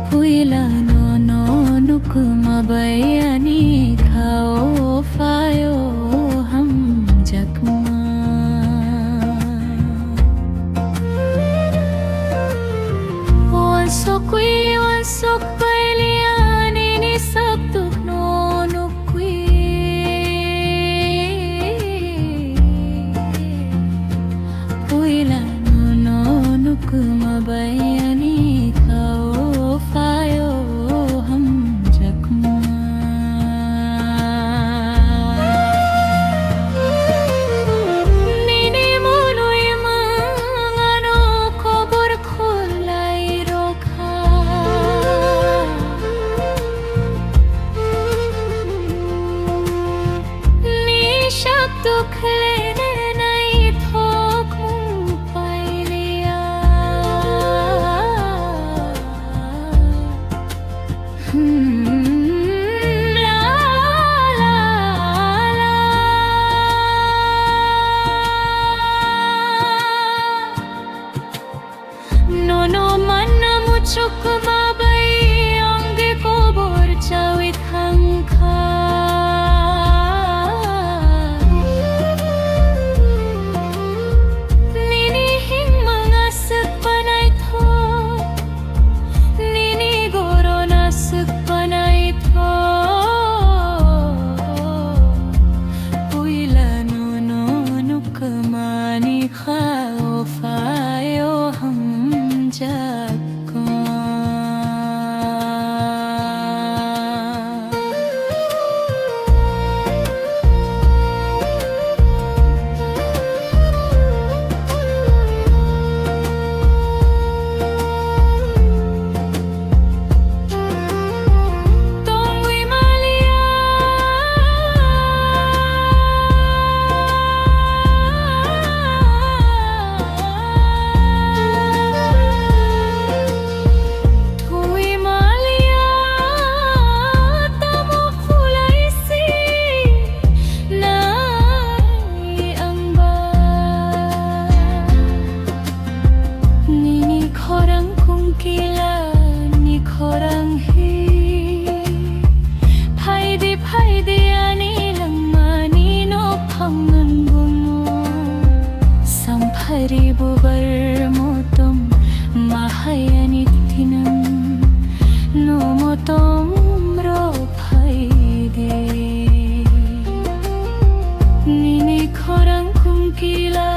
Puila no nukma bayani khao fayo ham jakma wansok bailiani ni sabtuk no nukwi Puila no nukma bayani khao fayo ham jakma nini muloi mangano kobor khulai rokha ni shabdo khlene nai thok pailiya No manna muchuk mabai angge kobor chawit hangkha nini hing mangasuk panai tho nini gorona suk panai tho puila no nukmani khao fayo ham jakma tongwi malia tongwi malia tamo khulai si nai angba nini khorang kungkila ni khorang hi phaidi ani langmani no phangan bunu samphari bubar motom mahayani tinam no motom ro phaide nini khorang kungkila